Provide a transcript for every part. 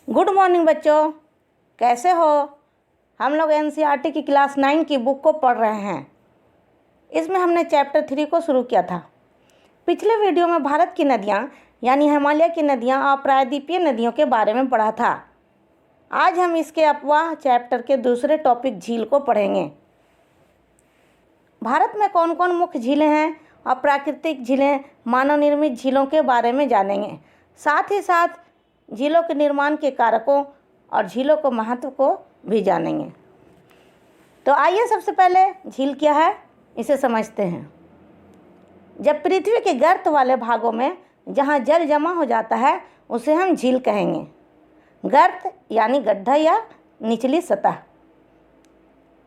Good morning बच्चों, कैसे हो। हम लोग एनसीईआरटी की क्लास 9 की बुक को पढ़ रहे हैं। इसमें हमने चैप्टर 3 को शुरू किया था। पिछले वीडियो में भारत की नदियाँ यानी हिमालय की नदियाँ और प्रायद्वीपीय नदियों के बारे में पढ़ा था। आज हम इसके अपवाह चैप्टर के दूसरे टॉपिक झील को पढ़ेंगे। भारत में कौन कौन मुख्य झीलें हैं और प्राकृतिक झीलें, मानव निर्मित झीलों के बारे में जानेंगे। साथ ही साथ झीलों के निर्माण के कारकों और झीलों को महत्व को भी जानेंगे। तो आइए सबसे पहले झील क्या है इसे समझते हैं। जब पृथ्वी के गर्त वाले भागों में जहाँ जल जमा हो जाता है उसे हम झील कहेंगे। गर्त यानी गड्ढा या निचली सतह।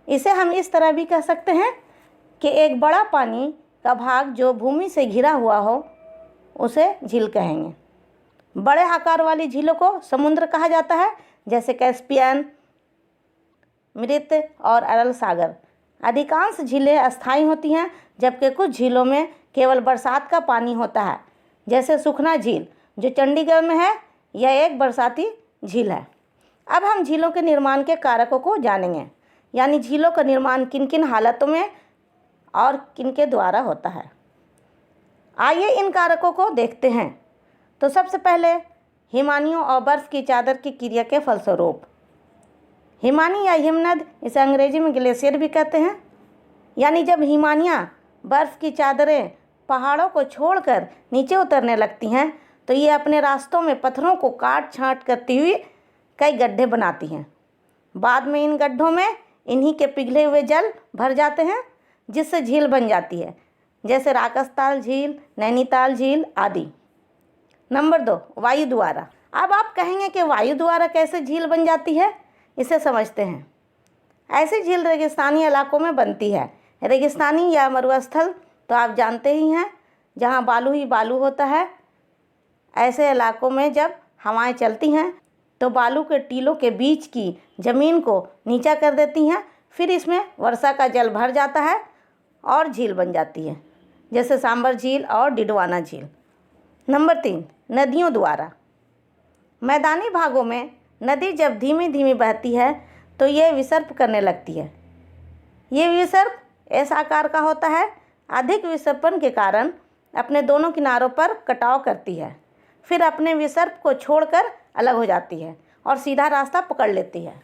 इसे हम इस तरह भी कह सकते हैं कि एक बड़ा पानी का भाग जो भूमि से घिरा हुआ हो उसे झील कहेंगे। बड़े आकार वाली झीलों को समुद्र कहा जाता है, जैसे कैस्पियन, मृत और अरल सागर। अधिकांश झीलें अस्थायी होती हैं, जबकि कुछ झीलों में केवल बरसात का पानी होता है, जैसे सुखना झील जो चंडीगढ़ में है। यह एक बरसाती झील है। अब हम झीलों के निर्माण के कारकों को जानेंगे, यानी झीलों का निर्माण किन किन हालतों में और किन के द्वारा होता है। आइए इन कारकों को देखते हैं। तो सबसे पहले हिमानियों और बर्फ़ की चादर की क्रिया के फलस्वरूप। हिमानी या हिमनद, इसे अंग्रेजी में ग्लेशियर भी कहते हैं, यानी जब हिमानियाँ बर्फ़ की चादरें पहाड़ों को छोड़कर नीचे उतरने लगती हैं तो ये अपने रास्तों में पत्थरों को काट छाँट करती हुई कई गड्ढे बनाती हैं। बाद में इन गड्ढों में इन्हीं के पिघले हुए जल भर जाते हैं, जिससे झील बन जाती है, जैसे राकसताल झील, नैनीताल झील आदि। नंबर 2, वायु द्वारा। अब आप कहेंगे कि वायु द्वारा कैसे झील बन जाती है, इसे समझते हैं। ऐसी झील रेगिस्तानी इलाकों में बनती है। रेगिस्तानी या मरुस्थल तो आप जानते ही हैं, जहाँ बालू ही बालू होता है। ऐसे इलाकों में जब हवाएं चलती हैं तो बालू के टीलों के बीच की ज़मीन को नीचा कर देती हैं, फिर इसमें वर्षा का जल भर जाता है और झील बन जाती है, जैसे सांबर झील और डिडवाना झील। नंबर 3, नदियों द्वारा। मैदानी भागों में नदी जब धीमी धीमी बहती है तो ये विसर्प करने लगती है। ये विसर्प ऐसा आकार का होता है, अधिक विसर्पण के कारण अपने दोनों किनारों पर कटाव करती है, फिर अपने विसर्प को छोड़कर अलग हो जाती है और सीधा रास्ता पकड़ लेती है।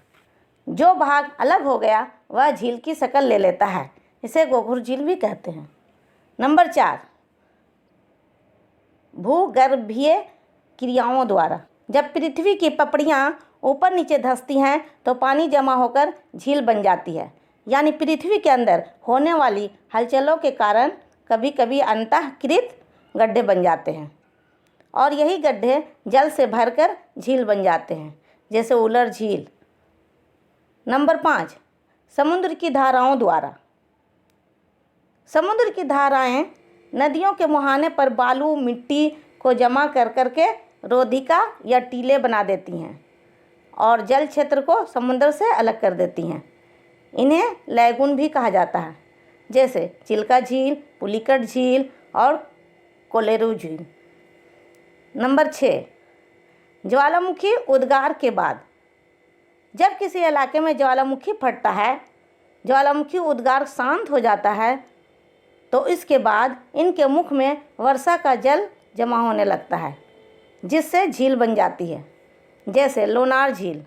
जो भाग अलग हो गया वह झील की शक्ल ले लेता है, इसे गोघुर झील भी कहते हैं। नंबर 4, भूगर्भीय क्रियाओं द्वारा। जब पृथ्वी की पपड़ियाँ ऊपर नीचे धंसती हैं तो पानी जमा होकर झील बन जाती है, यानी पृथ्वी के अंदर होने वाली हलचलों के कारण कभी कभी अंतःकृत गड्ढे बन जाते हैं और यही गड्ढे जल से भरकर झील बन जाते हैं, जैसे उलर झील। नंबर 5, समुद्र की धाराओं द्वारा। समुद्र की धाराएं नदियों के मुहाने पर बालू मिट्टी को जमा कर करके रोधिका या टीले बना देती हैं और जल क्षेत्र को समुद्र से अलग कर देती हैं। इन्हें लैगून भी कहा जाता है, जैसे चिल्का झील, पुलिकट झील और कोलेरू झील। नंबर 6, ज्वालामुखी उद्गार के बाद। जब किसी इलाके में ज्वालामुखी फटता है, ज्वालामुखी उद्गार शांत हो जाता है, तो इसके बाद इनके मुख में वर्षा का जल जमा होने लगता है, जिससे झील बन जाती है, जैसे लोनार झील।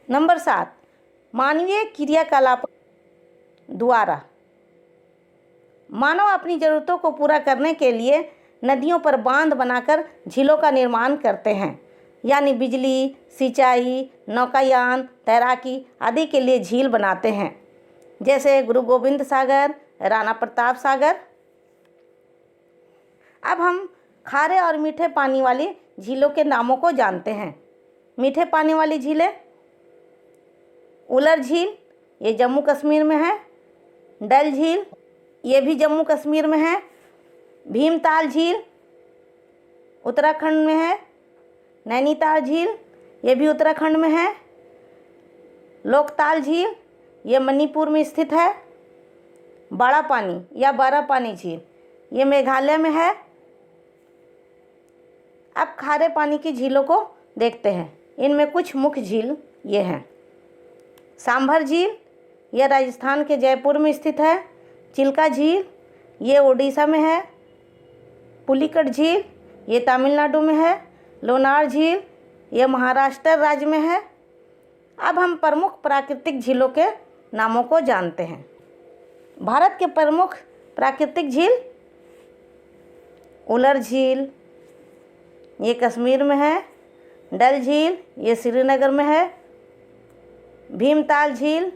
नंबर 7, मानवीय क्रियाकलाप द्वारा। मानव अपनी ज़रूरतों को पूरा करने के लिए नदियों पर बांध बनाकर झीलों का निर्माण करते हैं, यानी बिजली, सिंचाई, नौकायान, तैराकी आदि के लिए झील बनाते हैं, जैसे गुरु गोविंद सागर, राणा प्रताप सागर। अब हम खारे और मीठे पानी वाली झीलों के नामों को जानते हैं। मीठे पानी वाली झीलें, उलर झील, ये जम्मू कश्मीर में है। डल झील, ये भी जम्मू कश्मीर में है। भीमताल झील उत्तराखंड में है। नैनीताल झील, ये भी उत्तराखंड में है। लोकताल झील, ये मणिपुर में स्थित है। बड़ा पानी या बड़ा पानी झील, ये मेघालय में है। अब खारे पानी की झीलों को देखते हैं। इनमें कुछ मुख्य झील ये हैं। सांभर झील, यह राजस्थान के जयपुर में स्थित है। चिल्का झील, ये उड़ीसा में है। पुलिकट झील, ये तमिलनाडु में है। लोनार झील, ये महाराष्ट्र राज्य में है। अब हम प्रमुख प्राकृतिक झीलों के नामों को जानते हैं। भारत के प्रमुख प्राकृतिक झील, उलर झील, ये कश्मीर में है। डल झील, ये श्रीनगर में है। भीमताल झील,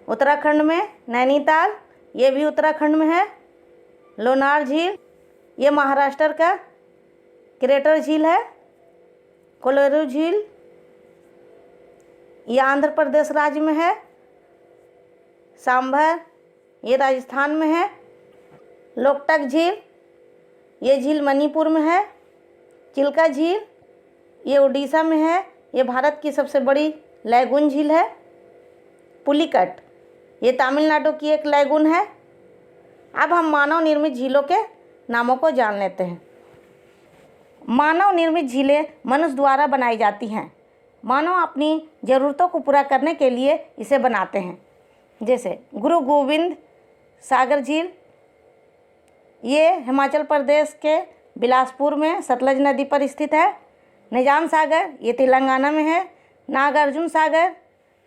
उत्तराखंड में। नैनीताल, ये भी उत्तराखंड में है। लोनार झील, ये महाराष्ट्र का क्रेटर झील है। कोलेरू झील, ये आंध्र प्रदेश राज्य में है। सांभर, ये राजस्थान में है। लोकटक झील, ये झील मणिपुर में है। चिल्का झील, ये उड़ीसा में है। ये भारत की सबसे बड़ी लैगून झील है। पुलिकट, ये तमिलनाडु की एक लैगून है। अब हम मानव निर्मित झीलों के नामों को जान लेते हैं। मानव निर्मित झीलें मनुष्य द्वारा बनाई जाती हैं। मानव अपनी ज़रूरतों को पूरा करने के लिए इसे बनाते हैं। जैसे गुरु गोविंद सागर झील, ये हिमाचल प्रदेश के बिलासपुर में सतलज नदी पर स्थित है। निजाम सागर, ये तेलंगाना में है। नागार्जुन सागर,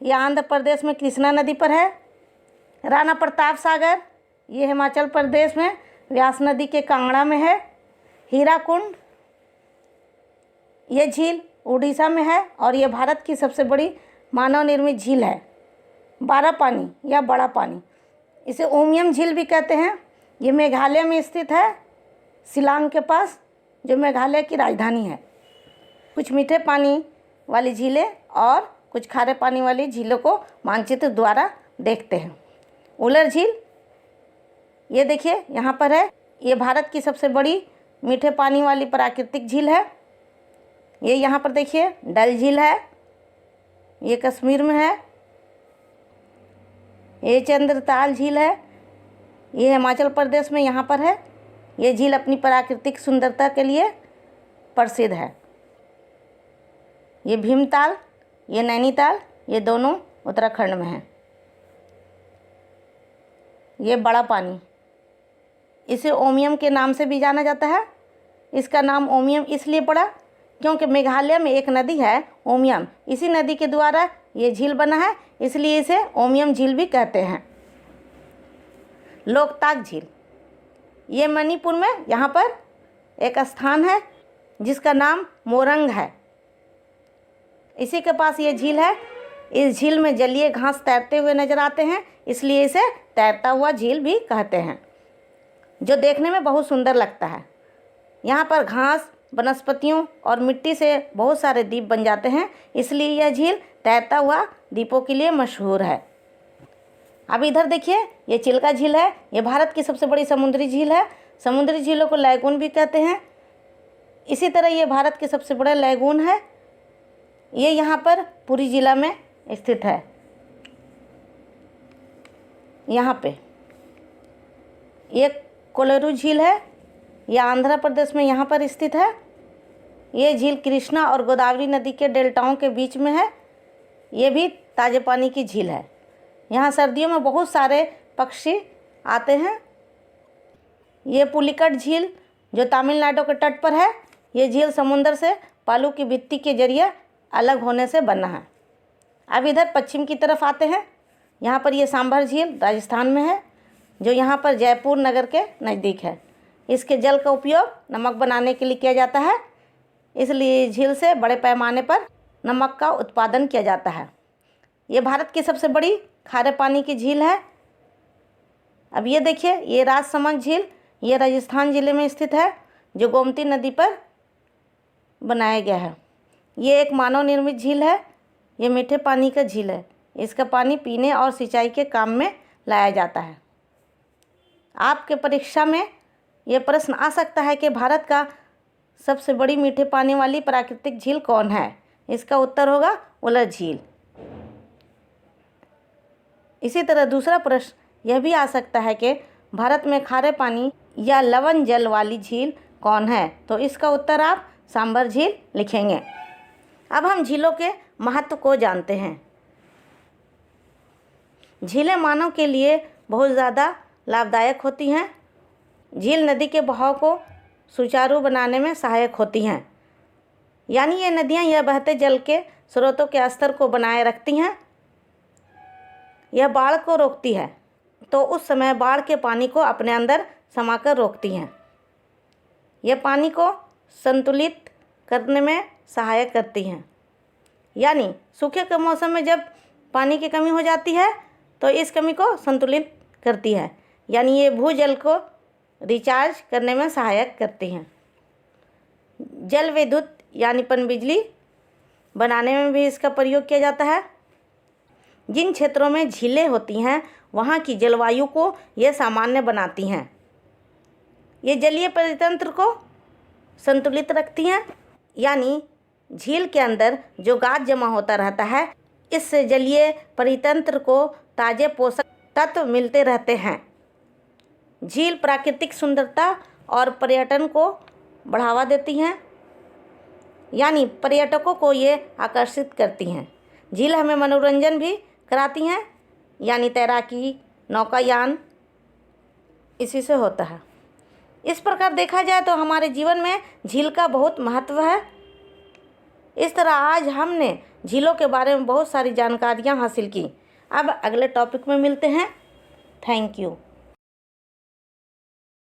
ये आंध्र प्रदेश में कृष्णा नदी पर है। राणा प्रताप सागर, ये हिमाचल प्रदेश में व्यास नदी के कांगड़ा में है। हीराकुंड, ये झील उड़ीसा में है और ये भारत की सबसे बड़ी मानव निर्मित झील है। बारा पानी या बड़ा पानी, इसे उमियम झील भी कहते हैं। ये मेघालय में स्थित है, शिलांग के पास, जो मेघालय की राजधानी है। कुछ मीठे पानी वाली झीलें और कुछ खारे पानी वाली झीलों को मानचित्र द्वारा देखते हैं। उलर झील, ये देखिए यहाँ पर है। ये भारत की सबसे बड़ी मीठे पानी वाली प्राकृतिक झील है। ये यहाँ पर देखिए डल झील है, ये कश्मीर में है। ये चंद्रताल झील है, ये हिमाचल प्रदेश में यहाँ पर है। ये झील अपनी प्राकृतिक सुंदरता के लिए प्रसिद्ध है। ये भीमताल, ये नैनीताल, ये दोनों उत्तराखंड में हैं। ये बड़ा पानी, इसे ओमियम के नाम से भी जाना जाता है। इसका नाम ओमियम इसलिए पड़ा क्योंकि मेघालय में एक नदी है ओमियम, इसी नदी के द्वारा ये झील बना है, इसलिए इसे ओमियम झील भी कहते हैं। लोकताक झील, ये मणिपुर में यहाँ पर एक स्थान है जिसका नाम मोरंग है, इसी के पास ये झील है। इस झील में जलीय घास तैरते हुए नजर आते हैं, इसलिए इसे तैरता हुआ झील भी कहते हैं, जो देखने में बहुत सुंदर लगता है। यहाँ पर घास, वनस्पतियों और मिट्टी से बहुत सारे द्वीप बन जाते हैं, इसलिए यह झील तैरता हुआ द्वीपों के लिए मशहूर है। अब इधर देखिए, ये चिल्का झील है। ये भारत की सबसे बड़ी समुद्री झील है। समुद्री झीलों को लैगून भी कहते हैं। इसी तरह ये भारत के सबसे बड़ा लैगून है। ये यहाँ पर पुरी जिला में स्थित है। यहाँ पे ये कोलेरू झील है, यह आंध्र प्रदेश में यहाँ पर स्थित है। ये झील कृष्णा और गोदावरी नदी के डेल्टाओं के बीच में है। ये भी ताजे पानी की झील है। यहाँ सर्दियों में बहुत सारे पक्षी आते हैं। ये पुलिकट झील जो तमिलनाडु के तट पर है, ये झील समुद्र से बालू की भित्ति के जरिए अलग होने से बना है। अब इधर पश्चिम की तरफ आते हैं। यहाँ पर ये सांभर झील राजस्थान में है, जो यहाँ पर जयपुर नगर के नज़दीक है। इसके जल का उपयोग नमक बनाने के लिए किया जाता है, इसलिए झील से बड़े पैमाने पर नमक का उत्पादन किया जाता है। ये भारत की सबसे बड़ी खारे पानी की झील है। अब ये देखिए, ये राजसमंद झील, ये राजस्थान ज़िले में स्थित है, जो गोमती नदी पर बनाया गया है। ये एक मानव निर्मित झील है। ये मीठे पानी का झील है। इसका पानी पीने और सिंचाई के काम में लाया जाता है। आपके परीक्षा में ये प्रश्न आ सकता है कि भारत का सबसे बड़ी मीठे पानी वाली प्राकृतिक झील कौन है? इसका उत्तर होगा उलर झील। इसी तरह दूसरा प्रश्न यह भी आ सकता है कि भारत में खारे पानी या लवण जल वाली झील कौन है? तो इसका उत्तर आप सांबर झील लिखेंगे। अब हम झीलों के महत्व को जानते हैं। झीलें मानव के लिए बहुत ज़्यादा लाभदायक होती हैं। झील नदी के बहाव को सुचारू बनाने में सहायक होती हैं। यानी ये नदियाँ यह बहते जल के स्रोतों के स्तर को बनाए रखती हैं। यह बाढ़ को रोकती है, तो उस समय बाढ़ के पानी को अपने अंदर समाकर रोकती हैं। यह पानी को संतुलित करने में सहायक करती हैं। यानी सूखे के मौसम में जब पानी की कमी हो जाती है तो इस कमी को संतुलित करती है। यानी ये भूजल को रिचार्ज करने में सहायक करती हैं। जल विद्युत यानी पनबिजली बनाने में भी इसका प्रयोग किया जाता है। जिन क्षेत्रों में झीलें होती हैं वहाँ की जलवायु को ये सामान्य बनाती हैं। ये जलीय परितंत्र को संतुलित रखती हैं। यानी झील के अंदर जो गाद जमा होता रहता है, इससे जलीय परितंत्र को ताज़े पोषक तत्व मिलते रहते हैं। झील प्राकृतिक सुंदरता और पर्यटन को बढ़ावा देती हैं। यानी पर्यटकों को ये आकर्षित करती हैं। झील हमें मनोरंजन भी कराती हैं। यानी तैराकी, नौकायान इसी से होता है। इस प्रकार देखा जाए तो हमारे जीवन में झील का बहुत महत्व है। इस तरह आज हमने झीलों के बारे में बहुत सारी जानकारियाँ हासिल की। अब अगले टॉपिक में मिलते हैं। Thank you.